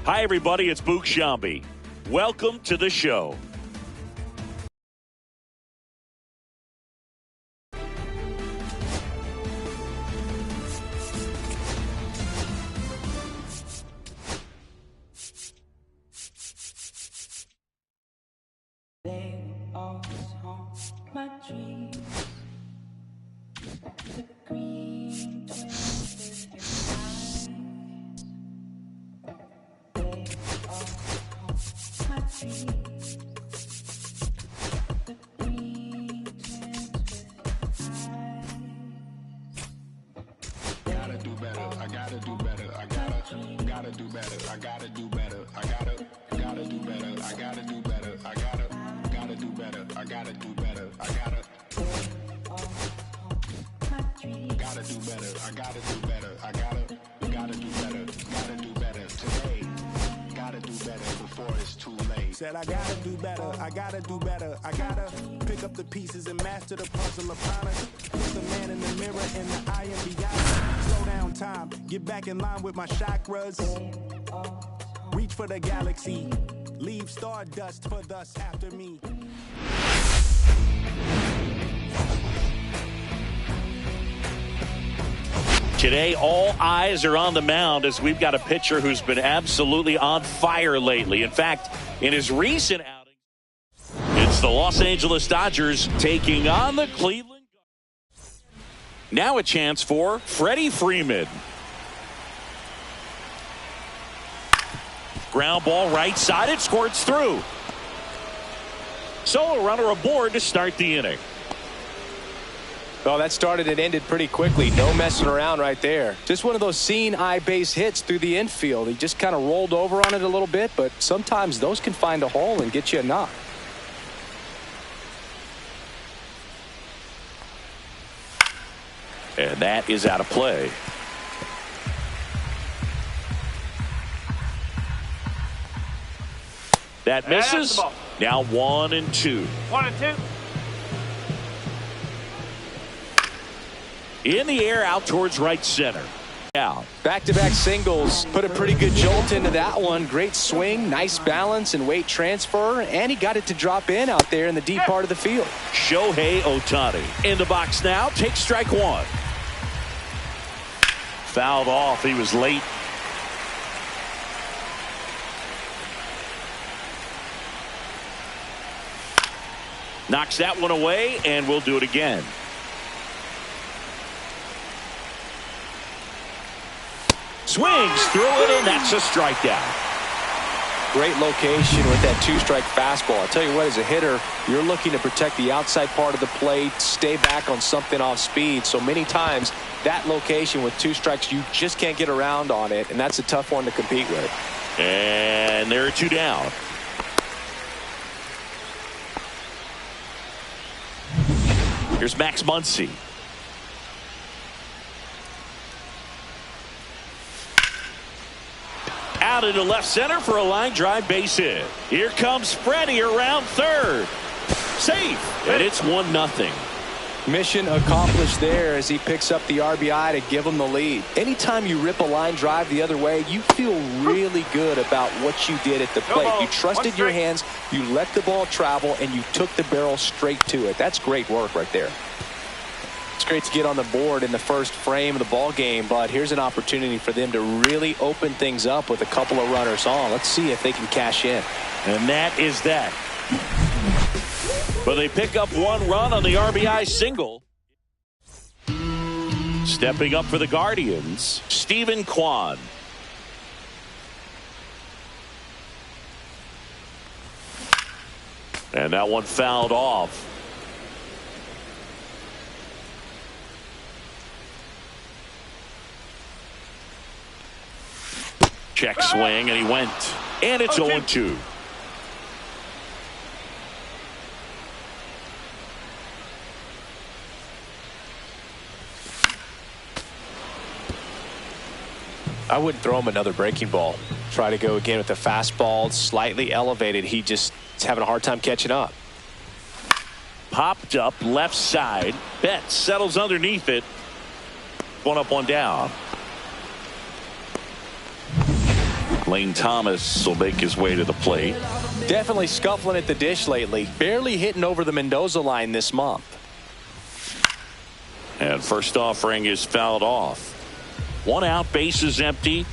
Hi, everybody. It's Boog Shambi. Welcome to the show. They will always haunt my dreams. The green twisted eyes. They will always haunt my dreams. The green twisted eyes. Gotta do better. I gotta do better. I gotta do better. I gotta do better. I gotta do better. I gotta do better. I gotta do better. I gotta do better. I gotta do better. I gotta do better. I gotta do better. Gotta do better today. Gotta do better before it's too late. Said I gotta do better. I gotta do better. I gotta pick up the pieces and master the puzzle upon us. Put the man in the mirror in the eye and beyond. Slow down time. Get back in line with my chakras. Reach for the galaxy. Leave stardust for thus after me. Today, all eyes are on the mound as we've got a pitcher who's been absolutely on fire lately. In fact, in his recent outing, it's the Los Angeles Dodgers taking on the Cleveland Guardians. Now a chance for Freddie Freeman. Ground ball right side, it squirts through. So a runner aboard to start the inning. Well, that started and ended pretty quickly. No messing around right there. Just one of those seeing eye base hits through the infield. He just kind of rolled over on it a little bit, but sometimes those can find a hole and get you a knock. And that is out of play. That misses. Now 1-2. 1-2. In the air, out towards right center. Out. Back-to-back singles. Put a pretty good jolt into that one. Great swing, nice balance and weight transfer. And he got it to drop in out there in the deep part of the field. Shohei Ohtani in the box now. Takes strike one. Fouled off. He was late. Knocks that one away, and we'll do it again. Swings through it, and that's a strikeout. Great location with that two-strike fastball. I'll tell you what, as a hitter, you're looking to protect the outside part of the plate, stay back on something off speed. So many times, that location with two strikes, you just can't get around on it, and that's a tough one to compete with. And there are two down. Here's Max Muncy. Out into left center for a line drive base hit. Here comes Freddie around third. Safe. And it's 1-0. Mission accomplished there as he picks up the RBI to give him the lead. Anytime you rip a line drive the other way, you feel really good about what you did at the plate. You trusted your hands, you let the ball travel, and you took the barrel straight to it. That's great work right there. It's great to get on the board in the first frame of the ball game, but here's an opportunity for them to really open things up with a couple of runners on. Let's see if they can cash in. And that is that. But they pick up one run on the RBI single. Stepping up for the Guardians, Stephen Kwan. And that one fouled off. Check swing, and he went. And it's 0-2. I wouldn't throw him another breaking ball. Try to go again with the fastball, slightly elevated. He just is having a hard time catching up. Popped up left side. Betts settles underneath it. One up, one down. Lane Thomas will make his way to the plate. Definitely scuffling at the dish lately. Barely hitting over the Mendoza line this month. And first offering is fouled off. 1 out, bases empty.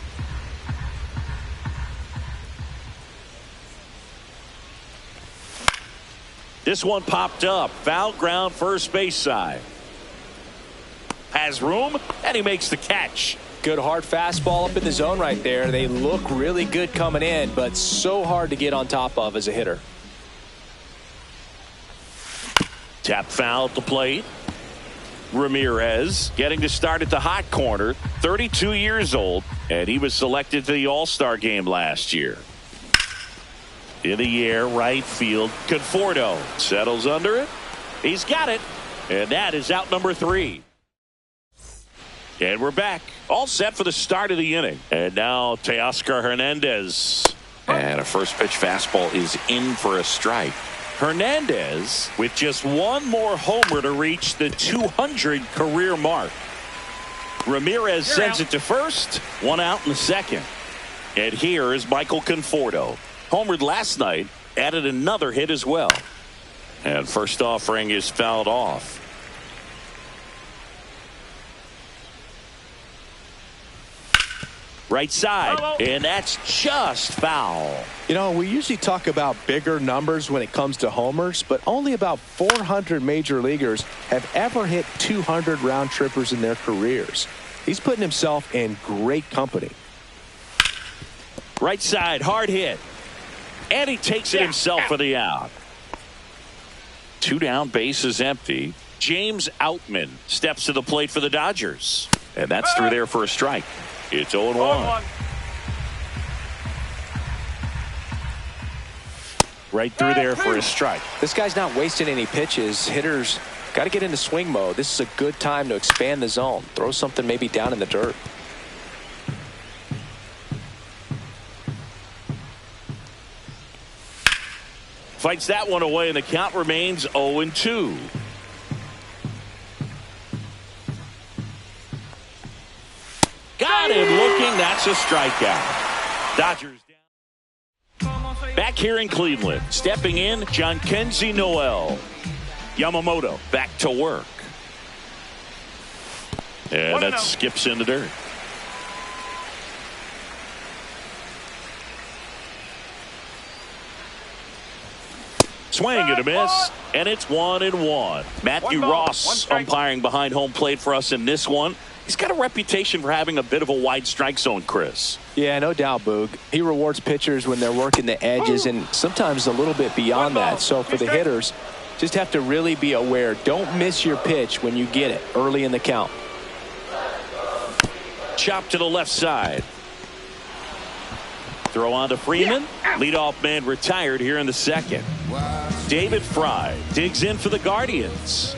This one popped up. Foul ground, first base side. Has room, and he makes the catch. Good hard fastball up in the zone right there. They look really good coming in, but so hard to get on top of as a hitter. Tap foul at the plate. Ramirez getting to start at the hot corner. 32 years old, and he was selected to the All-Star game last year. In the air, right field. Conforto settles under it. He's got it, and that is out number 3. And we're back. All set for the start of the inning. And now Teoscar Hernandez. And a first pitch fastball is in for a strike. Hernandez with just one more homer to reach the 200 career mark. Ramirez sends it to first. 1 out in the second. And here is Michael Conforto. Homered last night. Added another hit as well. And first offering is fouled off. Right side, and that's just foul. You know, we usually talk about bigger numbers when it comes to homers, but only about 400 major leaguers have ever hit 200 round trippers in their careers. He's putting himself in great company. Right side, hard hit. And he takes it himself for the out. 2 down, bases empty. James Outman steps to the plate for the Dodgers. And that's through there for a strike. It's 0-1. Right through there for a strike. This guy's not wasting any pitches. Hitters got to get into swing mode. This is a good time to expand the zone. Throw something maybe down in the dirt. Fights that one away, and the count remains 0-2. Got him looking. That's a strikeout. Dodgers down. Back here in Cleveland. Stepping in, Jhonkensy Noel. Yamamoto back to work. And that skips in the dirt. Swing and a miss, and it's 1-1. Matthew Ross umpiring behind home plate for us in this one. He's got a reputation for having a bit of a wide strike zone, Chris. Yeah, no doubt, Boog. He rewards pitchers when they're working the edges and sometimes a little bit beyond that. So for the hitters, just have to really be aware. Don't miss your pitch when you get it early in the count. Chop to the left side. Throw on to Freeman. Leadoff man retired here in the second. David Fry digs in for the Guardians.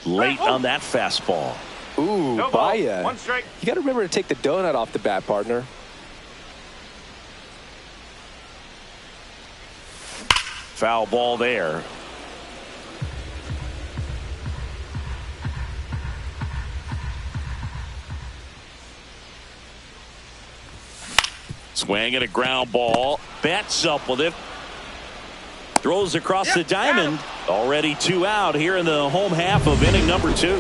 Late on that fastball. Ooh, Baya. You got to remember to take the donut off the bat, partner. Foul ball there. Swing and a ground ball. Bats up with it. Throws across the diamond. Already 2 out here in the home half of inning number 2.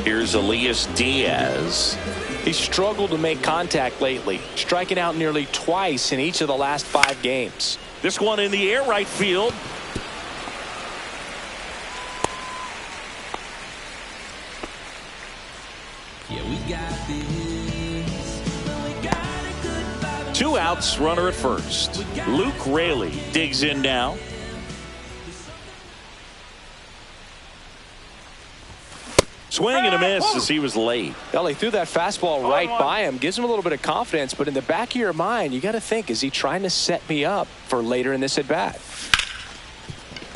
Here's Elias Diaz. He's struggled to make contact lately, striking out nearly twice in each of the last 5 games. This one in the air, right field. Yeah, we got this. 2 outs, runner at first. Luke Raley digs in now. Swing and a miss as he was late. Well, he threw that fastball right by him. Gives him a little bit of confidence, but in the back of your mind, you got to think, is he trying to set me up for later in this at-bat?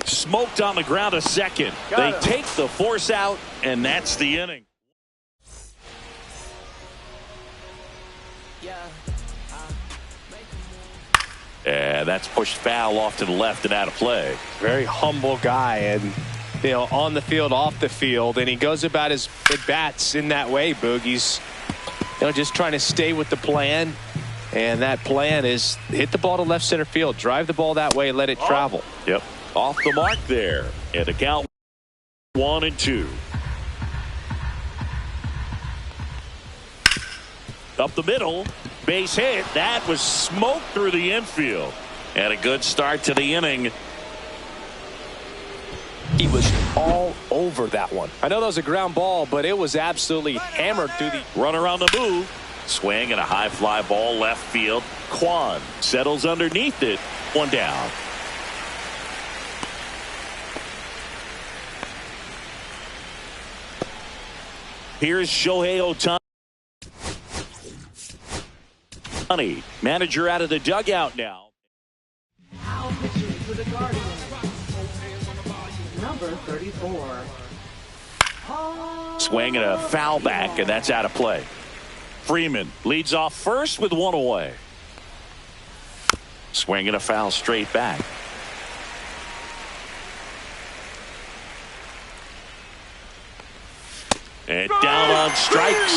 Smoked on the ground a second. They take the force out, and that's the inning. And that's pushed foul off to the left and out of play. Very humble guy, and on the field, off the field, and he goes about his at-bats in that way, Boogie's, just trying to stay with the plan, and that plan is hit the ball to left center field, drive the ball that way, let it travel. Yep. Off the mark there, and the count 1-2. Up the middle, base hit. That was smoked through the infield. And a good start to the inning. He was all over that one. I know that was a ground ball, but it was absolutely hammered through the... Runner on the move. Swing and a high fly ball left field. Kwan settles underneath it. One down. Here's Shohei Ohtani. Manager out of the dugout now. Now pitching for the Guardians, number 34. Swing and a foul back, and that's out of play. Freeman leads off first with one away. Swing and a foul straight back. And down on strikes.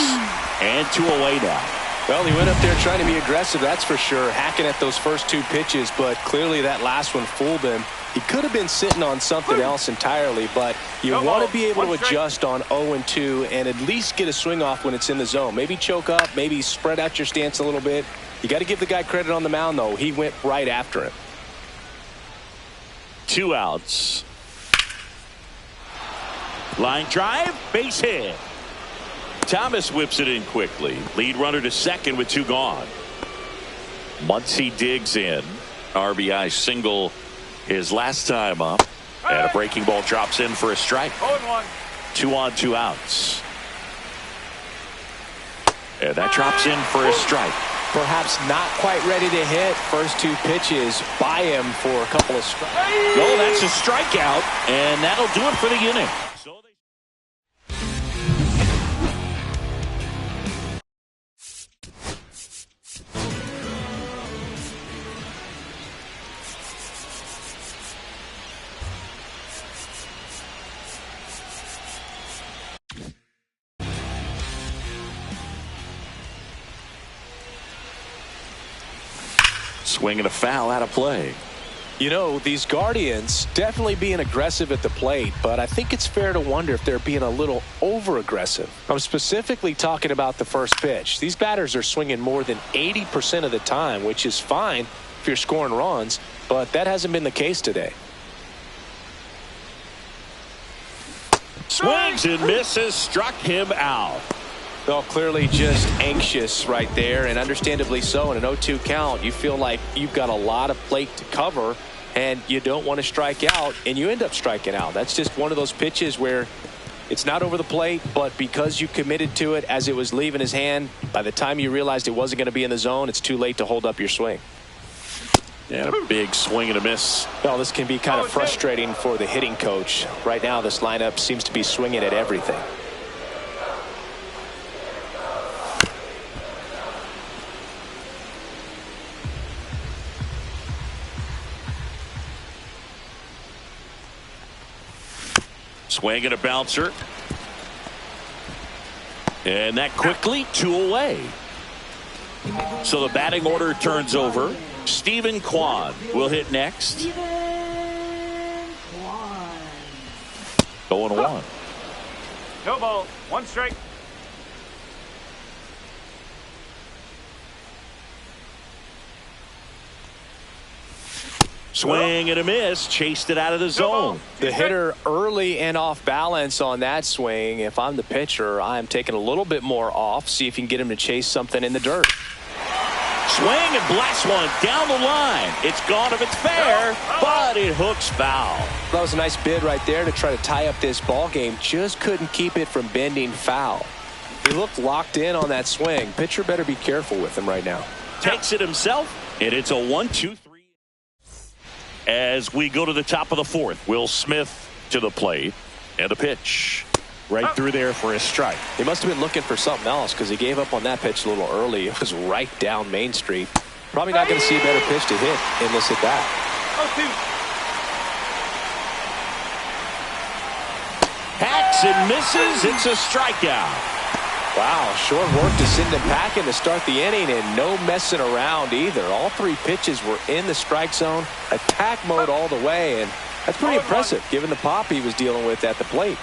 And 2 away now. Well, he went up there trying to be aggressive, that's for sure, hacking at those first 2 pitches, but clearly that last one fooled him. He could have been sitting on something else entirely, but you want to be able to adjust on 0-2 and at least get a swing off when it's in the zone. Maybe choke up, maybe spread out your stance a little bit. You got to give the guy credit on the mound, though. He went right after him. 2 outs. Line drive, base hit. Thomas whips it in quickly. Lead runner to second with 2 gone. Muncy digs in. RBI single his last time up. And a breaking ball drops in for a strike. 2 on, 2 outs. And that drops in for a strike. Perhaps not quite ready to hit. First 2 pitches by him for a couple of strikes. No, that's a strikeout. And that'll do it for the inning. Swing and a foul out of play. These Guardians definitely being aggressive at the plate, but I think it's fair to wonder if they're being a little over-aggressive. I'm specifically talking about the first pitch. These batters are swinging more than 80% of the time, which is fine if you're scoring runs, but that hasn't been the case today. Swings and misses, struck him out. Well, clearly just anxious right there, and understandably so. In an 0-2 count, you feel like you've got a lot of plate to cover, and you don't want to strike out, and you end up striking out. That's just one of those pitches where it's not over the plate, but because you committed to it as it was leaving his hand, by the time you realized it wasn't going to be in the zone, it's too late to hold up your swing. And a big swing and a miss. Well, this can be kind of frustrating for the hitting coach. Right now, this lineup seems to be swinging at everything. Swing and a bouncer. And that quickly 2 away. So the batting order turns over. Stephen Kwan will hit next. 0-1. No ball, 1 strike. Swing and a miss. Chased it out of the zone. The hitter early and off balance on that swing. If I'm the pitcher, I'm taking a little bit more off. See if you can get him to chase something in the dirt. Swing and blast one down the line. It's gone if it's fair, but it hooks foul. That was a nice bid right there to try to tie up this ball game. Just couldn't keep it from bending foul. He looked locked in on that swing. Pitcher better be careful with him right now. Takes it himself, and it's a 1-2-3. As we go to the top of the 4th, Will Smith to the plate, and the pitch right through there for a strike. He must have been looking for something else because he gave up on that pitch a little early. It was right down Main Street. Probably not going to see a better pitch to hit in this at bat. Hacks and misses. It's a strikeout. Wow, short work to send him packing to start the inning, and no messing around either. All 3 pitches were in the strike zone, attack mode all the way, and that's pretty impressive given the pop he was dealing with at the plate.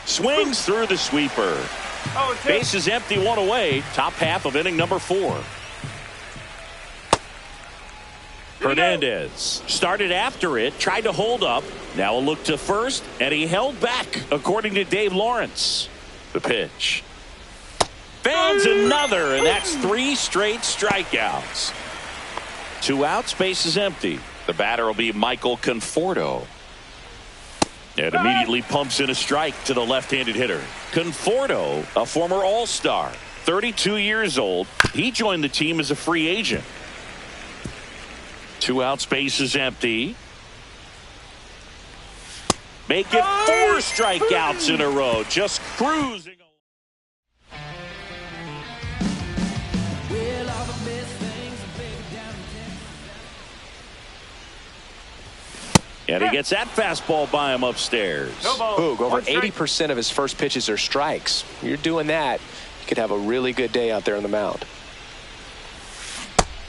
Swings through the sweeper. Base is empty, 1 away. Top half of inning number 4. Hernandez started after it, tried to hold up. Now a look to first, and he held back, according to Dave Lawrence. The pitch. Fans another, and that's 3 straight strikeouts. 2 outs, base is empty. The batter will be Michael Conforto. And immediately pumps in a strike to the left-handed hitter. Conforto, a former All-Star, 32 years old. He joined the team as a free agent. 2 outs, base is empty. Make it 4 strikeouts in a row. Just cruising. And he gets that fastball by him upstairs. Boog, over 80% of his first pitches are strikes. You're doing that, you could have a really good day out there on the mound.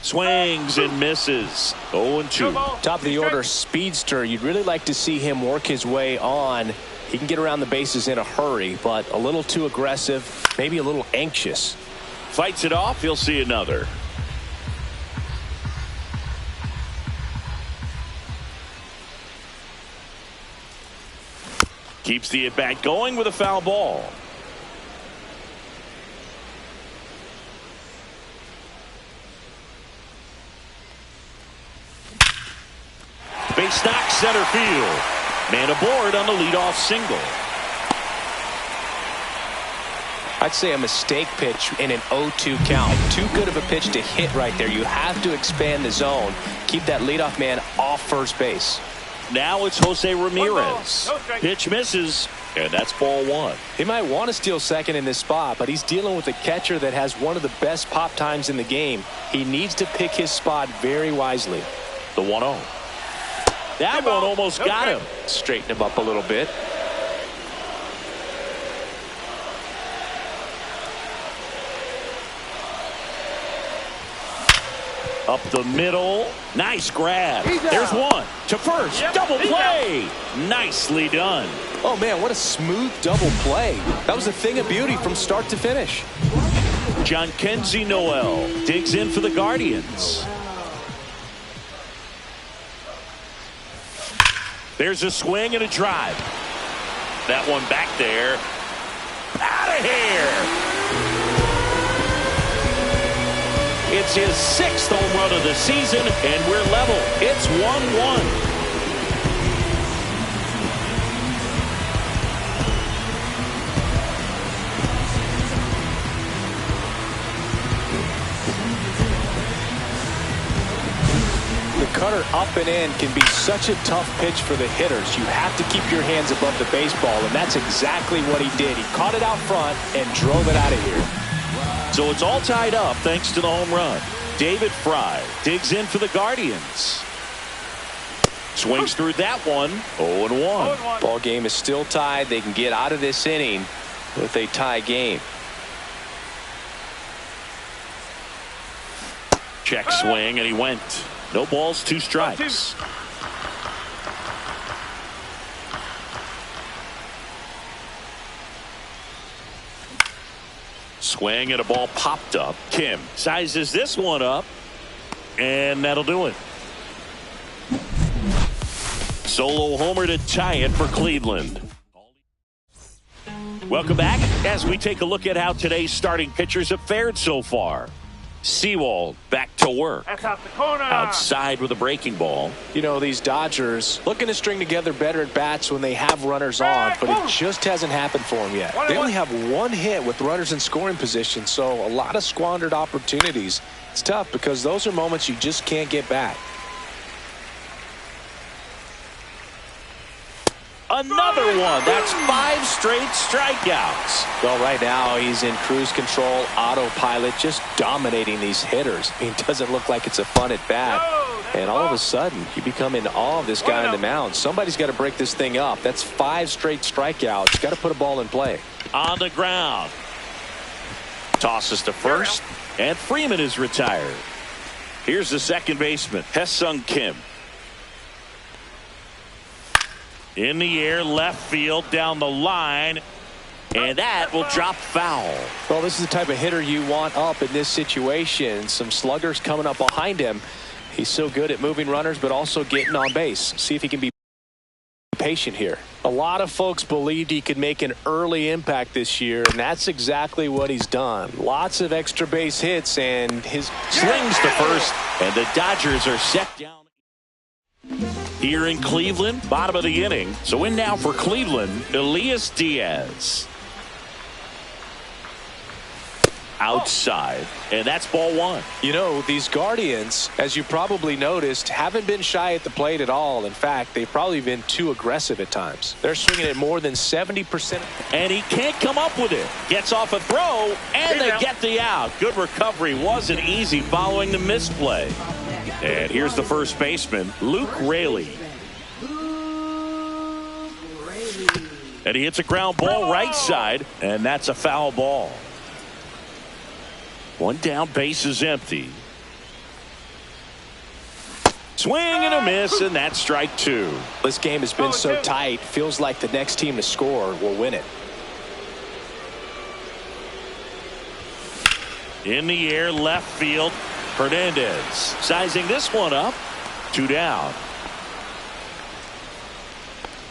Swings and misses. 0-2. Top of the order speedster. You'd really like to see him work his way on. He can get around the bases in a hurry, but a little too aggressive, maybe a little anxious. Fights it off. He'll see another. Keeps the at-bat going with a foul ball. Base knock, center field. Man aboard on the leadoff single. I'd say a mistake pitch in an 0-2 count. Too good of a pitch to hit right there. You have to expand the zone. Keep that leadoff man off first base. Now it's Jose Ramirez. Pitch misses, and that's ball 1. He might want to steal second in this spot, but he's dealing with a catcher that has one of the best pop times in the game. He needs to pick his spot very wisely. The 1-0. That one almost got him. Straighten him up a little bit. Up the middle. Nice grab. There's one. To first. Double play. Nicely done. Oh, man, what a smooth double play. That was a thing of beauty from start to finish. John Kenzie Noel digs in for the Guardians. There's a swing and a drive. That one back there. Out of here. It's his 6th home run of the season, and we're level. It's 1-1. The cutter up and in can be such a tough pitch for the hitters. You have to keep your hands above the baseball, and that's exactly what he did. He caught it out front and drove it out of here. So it's all tied up thanks to the home run. David Fry digs in for the Guardians. Swings through that one. 0-1. Ball game is still tied. They can get out of this inning with a tie game. Check swing, and he went. No balls, 2 strikes. Swing, and a ball popped up. Kim sizes this one up, and that'll do it. Solo homer to tie it for Cleveland. Welcome back as we take a look at how today's starting pitchers have fared so far. Sewald back to work. That's out the corner. Outside with a breaking ball. You know, these Dodgers looking to string together better at bats when they have runners on, but it just hasn't happened for them yet. They only have 1 hit with runners in scoring position, so a lot of squandered opportunities. It's tough because those are moments you just can't get back. Another one. That's 5 straight strikeouts. Well, right now he's in cruise control, autopilot, just dominating these hitters. I mean, it doesn't look like it's a fun at bat. And all of a sudden, you become in awe of this guy on the mound. Somebody's got to break this thing up. That's 5 straight strikeouts. Got to put a ball in play. On the ground. Tosses to first. And Freeman is retired. Here's the second baseman, Hye-Sung Kim. In the air, left field, down the line. And that will drop foul. Well, this is the type of hitter you want up in this situation. Some sluggers coming up behind him. He's so good at moving runners, but also getting on base. See if he can be patient here. A lot of folks believed he could make an early impact this year, and that's exactly what he's done. Lots of extra base hits, and his slings to first, and the Dodgers are set down here in Cleveland, bottom of the inning. So in now for Cleveland, Elias Diaz. Outside, and that's ball 1. You know, these Guardians, as you probably noticed, haven't been shy at the plate at all. In fact, they've probably been too aggressive at times. They're swinging at more than 70%. And he can't come up with it. Gets off a throw, and they get the out. Good recovery. Wasn't easy following the misplay. And here's the first baseman, Luke Raley. And he hits a ground ball right side, and that's a foul ball. One down, base is empty. Swing and a miss, and that's strike 2. This game has been so tight. Feels like the next team to score will win it. In the air, left field, Hernandez sizing this one up. 2 down.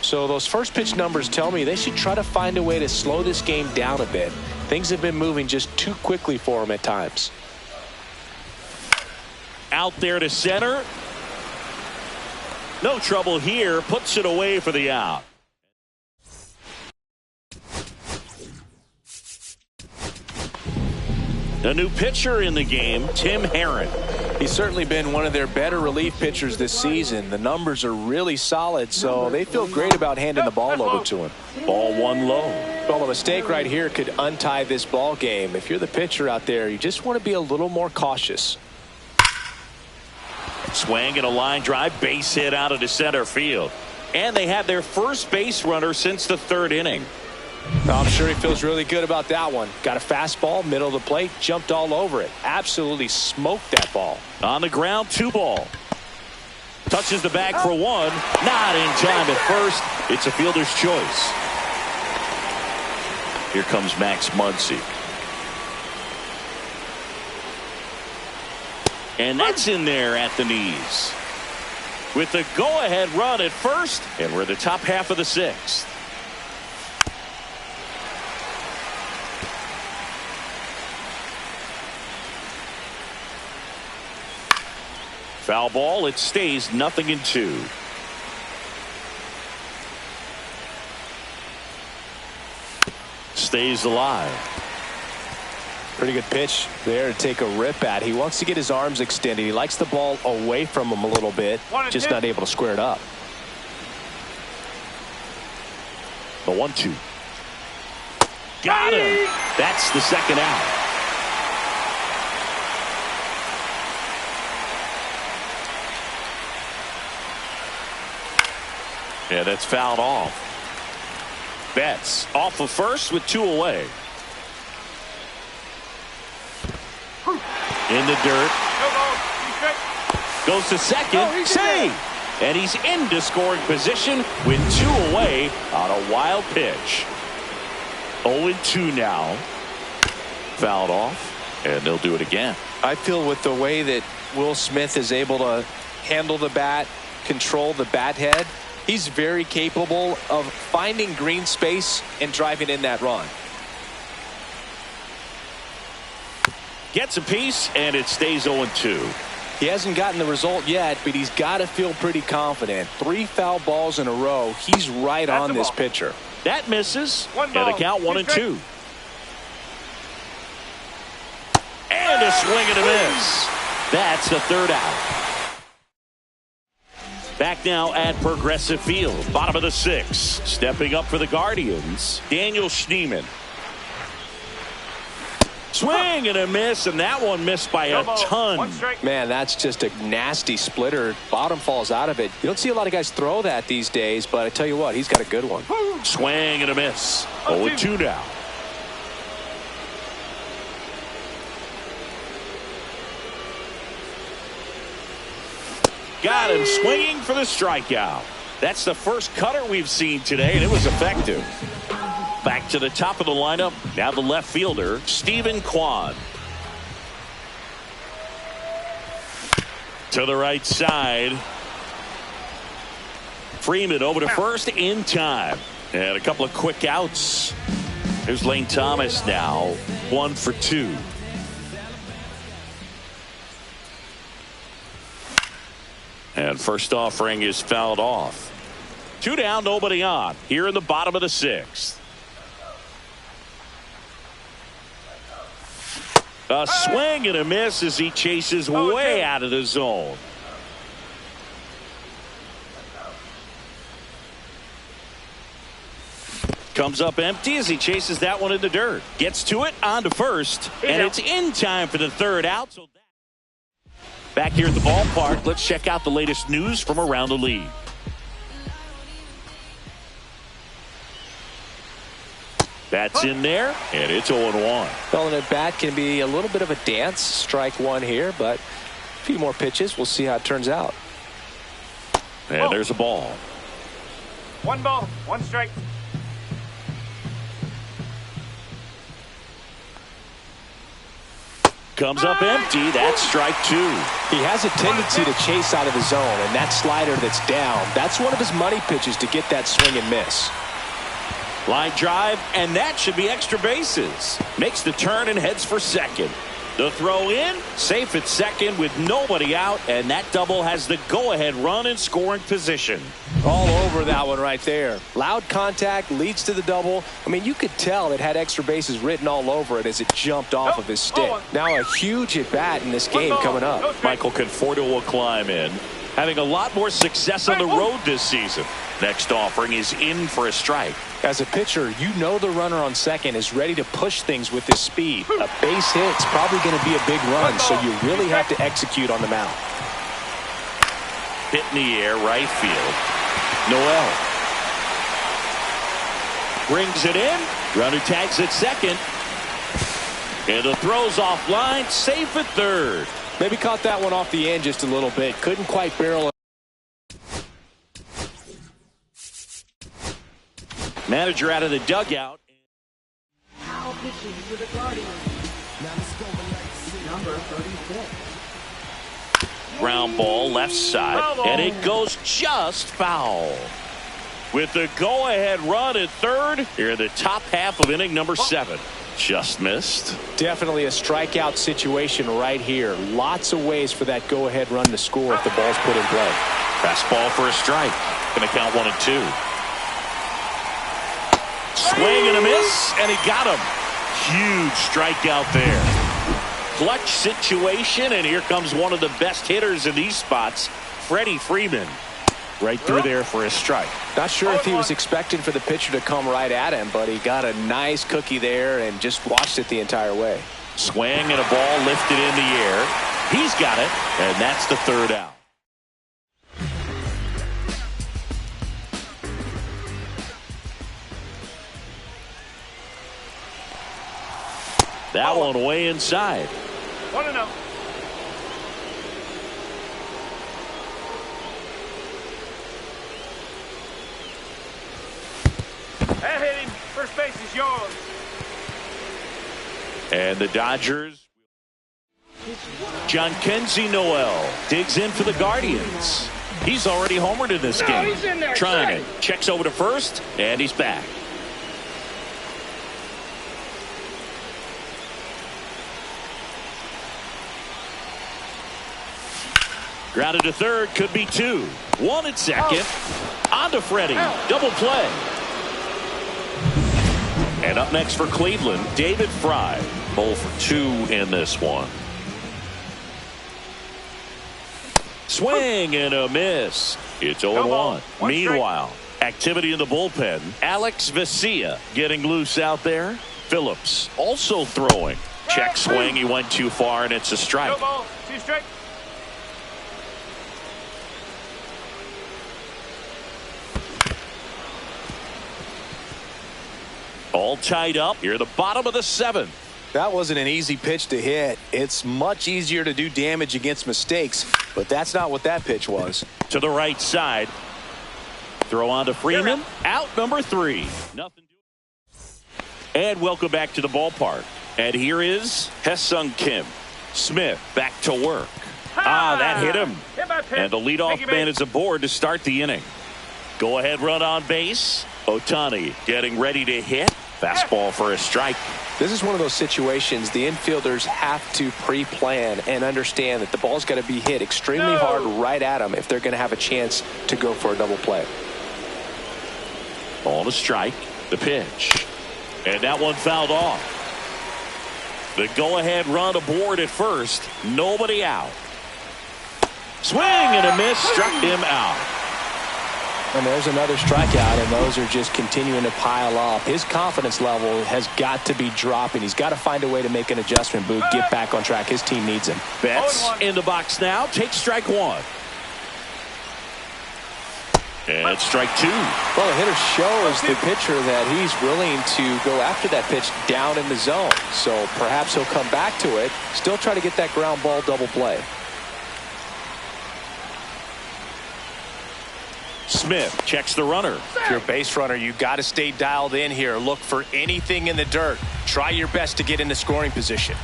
So those first pitch numbers tell me they should try to find a way to slow this game down a bit. Things have been moving just too quickly for them at times. Out there to center. No trouble here. Puts it away for the out. A new pitcher in the game, Tim Herron. He's certainly been one of their better relief pitchers this season. The numbers are really solid, so they feel great about handing the ball over to him. Ball 1 low. Well, a mistake right here could untie this ball game. If you're the pitcher out there, you just want to be a little more cautious. Swing and a line drive, base hit out of the center field. And they had their first base runner since the 3rd inning. I'm sure he feels really good about that one. Got a fastball, middle of the plate, jumped all over it. Absolutely smoked that ball. On the ground, 2 ball. Touches the bag for 1. Not in time at first. It's a fielder's choice. Here comes Max Muncy. And that's in there at the knees. With the go-ahead run at first, and we're in the top half of the 6th. Foul ball. It stays 0-2. Stays alive. Pretty good pitch there to take a rip at. He wants to get his arms extended. He likes the ball away from him a little bit. Just not able to square it up. The 1-2. Got him. That's the second out. Yeah, that's fouled off. Betts off of first with 2 away. In the dirt. Goes to second. Save. And he's into scoring position with 2 away on a wild pitch. 0-2 now. Fouled off. And they'll do it again. I feel with the way that Will Smith is able to handle the bat, control the bat head, he's very capable of finding green space and driving in that run. Gets a piece, and it stays 0-2. He hasn't gotten the result yet, but he's got to feel pretty confident. 3 foul balls in a row. He's right on this pitcher. That misses. And the count 1-2. And a swing and a miss. That's the 3rd out. Back now at Progressive Field, bottom of the 6th. Stepping up for the Guardians, Daniel Schneemann. Swing and a miss, and that one missed by a ton. One strike. Man, that's just a nasty splitter. Bottom falls out of it. You don't see a lot of guys throw that these days, but I tell you what, he's got a good one. Swing and a miss. 0-2 now. Got him swinging for the strikeout. That's the first cutter we've seen today, and it was effective. Back to the top of the lineup. Now the left fielder, Stephen Kwan. To the right side. Freeman over to first in time. And a couple of quick outs. Here's Lane Thomas now. 1 for 2. And first offering is fouled off. 2 down, nobody on. Here in the bottom of the 6th. A swing and a miss as he chases way out of the zone. Comes up empty as he chases that one in the dirt. Gets to it, on to first, and it's in time for the third out. So back here at the ballpark, let's check out the latest news from around the league. That's in there, and it's 0-1. Well, and at bat can be a little bit of a dance. Strike one here, but a few more pitches. We'll see how it turns out. And there's a ball. 1 ball, 1 strike. Comes up empty. That's strike 2. He has a tendency to chase out of the zone, and that slider that's down, that's one of his money pitches to get that swing and miss. Line drive, and that should be extra bases. Makes the turn and heads for second. The throw in, safe at second with nobody out, and that double has the go-ahead run in scoring position. All over that one right there. Loud contact leads to the double. I mean, you could tell it had extra bases written all over it as it jumped off of his stick. Now a huge at-bat in this game coming up. Michael Conforto will climb in, having a lot more success on the road this season. Next offering is in for a strike. As a pitcher, you know the runner on second is ready to push things with his speed. A base hit's probably going to be a big run, so you really have to execute on the mound. Hit in the air, right field. Noel brings it in. Runner tags at second. And the throw's offline, safe at third. Maybe caught that one off the end just a little bit. Couldn't quite barrel it. Manager out of the dugout. Now pitching for the Guardians. Number 34. Ground ball left side, and it goes just foul. With the go-ahead run at third, here in the top half of inning number 7. Just missed. Definitely a strikeout situation right here. Lots of ways for that go-ahead run to score if the ball's put in play. Fastball for a strike. Going to count 1 and 2. Swing and a miss, and he got him. Huge strikeout there. Clutch situation, and here comes one of the best hitters in these spots, Freddie Freeman. Right through there for a strike. Not sure if he was expecting for the pitcher to come right at him, but he got a nice cookie there and just watched it the entire way. Swing and a ball lifted in the air. He's got it, and that's the third out. That one way inside. 1-0. That hit him. First base is yours. And the Dodgers. John Kenzie Noel digs in for the Guardians. He's already homered in this game. He's in there. Trying it. Checks over to first, and he's back. Grounded to third, could be 2. 1 at second. On to Freddie. Double play. And up next for Cleveland, David Fry. 0 for 2 in this one. Swing and a miss. It's 0-1. Meanwhile, activity in the bullpen. Alex Vesia getting loose out there. Phillips also throwing. Check swing. He went too far, and it's a strike. No ball. 2 strike. All tied up here at the bottom of the 7th. That wasn't an easy pitch to hit. It's much easier to do damage against mistakes, but that's not what that pitch was. To the right side. Throw on to Freeman. Out number 3. Nothing. And welcome back to the ballpark. And here is Hesung Kim. Smith back to work. That hit him. And the leadoff man is aboard to start the inning. Go ahead run on base. Ohtani getting ready to hit. Fastball for a strike. This is one of those situations the infielders have to pre-plan and understand that the ball's got to be hit extremely hard right at them if they're going to have a chance to go for a double play. Ball to strike. The pitch. And that one fouled off. The go-ahead run aboard at first. Nobody out. Swing and a miss. Struck him out. And there's another strikeout, and those are just continuing to pile up. His confidence level has got to be dropping. He's got to find a way to make an adjustment, Boog, get back on track. His team needs him. Betts in the box now. Take strike 1. And strike 2. Well, the hitter shows the pitcher that he's willing to go after that pitch down in the zone. So perhaps he'll come back to it, still try to get that ground ball double play. Smith checks the runner. If you're a base runner, you got to stay dialed in here. Look for anything in the dirt. Try your best to get in the scoring position.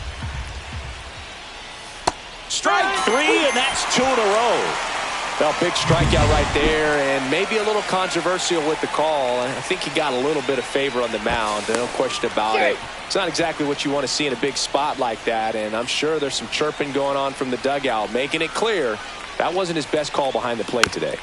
Strike 3, and that's 2 in a row. Well, big strikeout right there, and maybe a little controversial with the call. I think he got a little bit of favor on the mound. No question about it. It's not exactly what you want to see in a big spot like that, and I'm sure there's some chirping going on from the dugout, making it clear that wasn't his best call behind the plate today.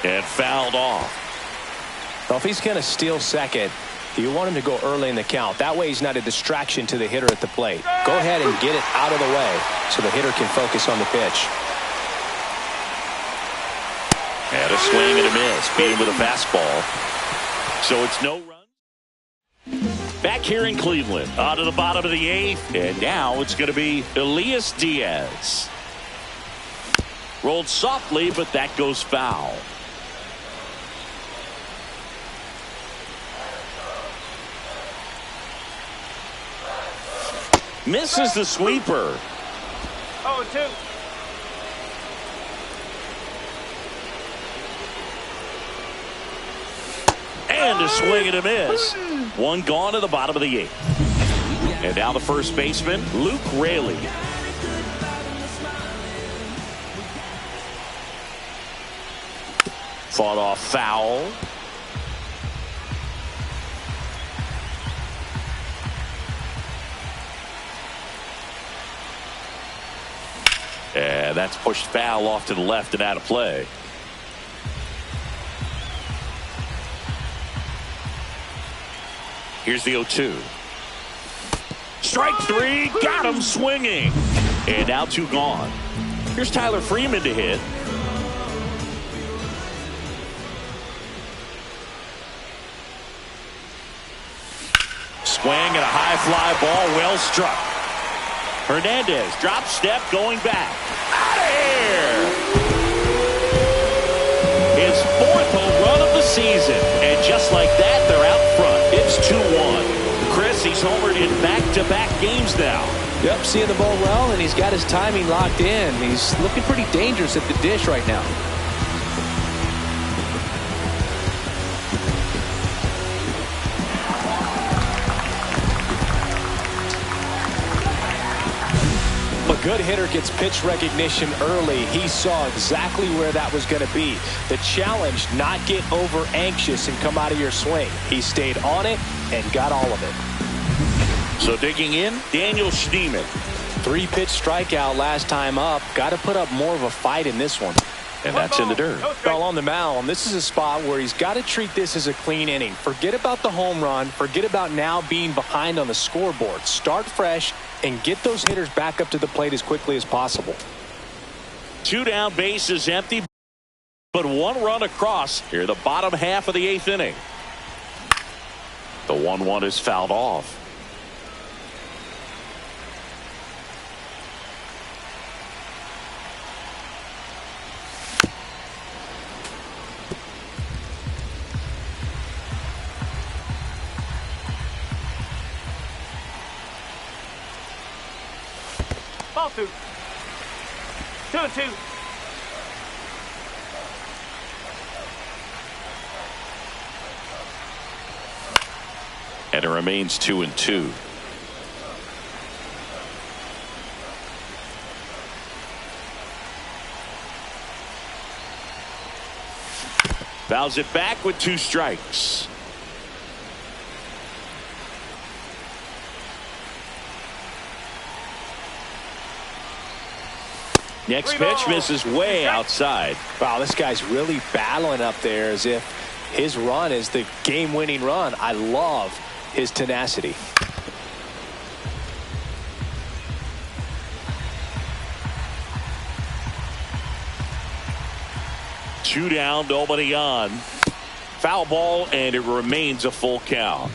And fouled off. Well, if he's going to steal second, you want him to go early in the count. That way he's not a distraction to the hitter at the plate. Go ahead and get it out of the way so the hitter can focus on the pitch. And a swing and a miss. Beat him with a fastball. So it's no run. Back here in Cleveland. On to the bottom of the 8th. And now it's going to be Elias Diaz. Rolled softly, but that goes foul. Misses the sweeper. 0-2. And a swing and a miss. One gone to the bottom of the 8th. And now the first baseman, Luke Raley. Fought off foul. And that's pushed foul off to the left and out of play. Here's the 0-2. Strike 3. Got him swinging. And now 2 gone. Here's Tyler Freeman to hit. Swing and a high fly ball, well struck. Hernandez drop step going back. Out of here! His 4th home run of the season. And just like that, they're out front. It's 2-1. Chris, he's homered in back-to-back games now. Yep, seeing the ball well, and he's got his timing locked in. He's looking pretty dangerous at the dish right now. A good hitter gets pitch recognition early. He saw exactly where that was going to be. The challenge, not get over anxious and come out of your swing. He stayed on it and got all of it. So digging in, Daniel Schneemann. 3-pitch strikeout last time up. Got to put up more of a fight in this one. And that's in the dirt. Well, on the mound, this is a spot where he's got to treat this as a clean inning. Forget about the home run. Forget about now being behind on the scoreboard. Start fresh and get those hitters back up to the plate as quickly as possible. 2 down, bases empty, but 1 run across here the bottom half of the 8th inning. The 1-1 is fouled off. Ball 2. 2-2. And it remains 2-2. Fouls it back with 2 strikes. Next pitch misses way outside. Wow, this guy's really battling up there as if his run is the game-winning run. I love his tenacity. Two down, nobody on. Foul ball, and it remains a full count.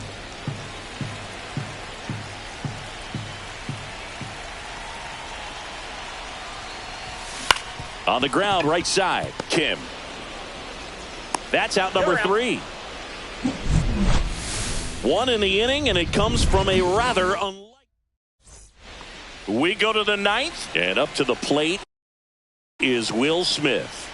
On the ground, right side, Kim. That's out number 3. 1 in the inning, and it comes from a rather unlikely. We go to the 9th, and up to the plate is Will Smith.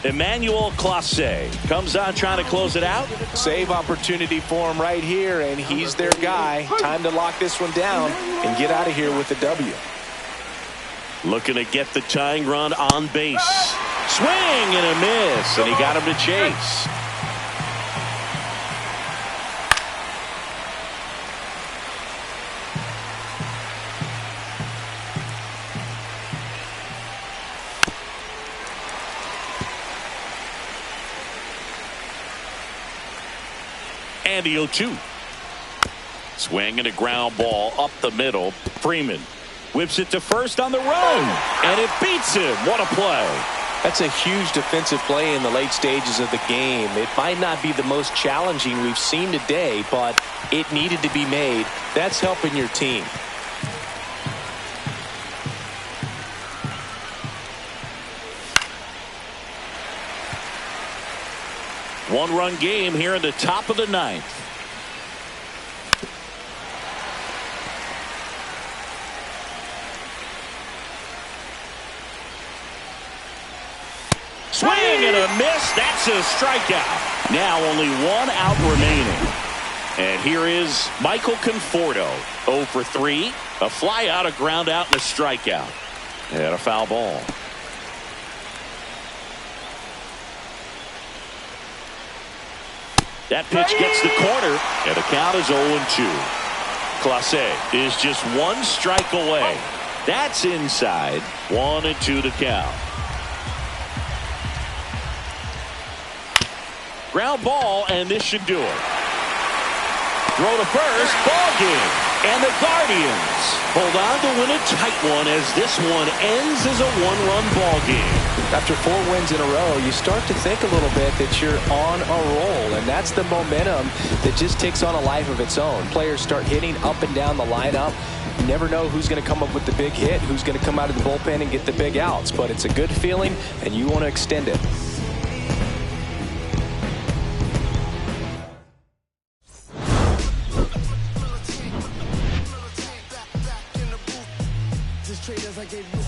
Emmanuel Clase comes on trying to close it out. Save opportunity for him right here, and he's their guy. Time to lock this one down and get out of here with the W. Looking to get the tying run on base. Swing and a miss, and he got him to chase. And the 0-2. Swing and a ground ball up the middle. Freeman whips it to first on the run, and it beats him. What a play. That's a huge defensive play in the late stages of the game. It might not be the most challenging we've seen today, but it needed to be made. That's helping your team. One-run game here in the top of the 9th. Swing and a miss. That's a strikeout. Now only 1 out remaining. And here is Michael Conforto. 0 for 3. A fly out, a ground out, and a strikeout. And a foul ball. That pitch gets the corner, and the count is 0-2. Clase is just 1 strike away. That's inside. 1-2 to count. Ground ball, and this should do it. Throw to first, ball game. And the Guardians hold on to win a tight one as this one ends as a 1-run ball game. After 4 wins in a row, you start to think a little bit that you're on a roll, and that's the momentum that just takes on a life of its own. Players start hitting up and down the lineup. You never know who's going to come up with the big hit, who's going to come out of the bullpen and get the big outs, but it's a good feeling, and you want to extend it. Traders, I gave you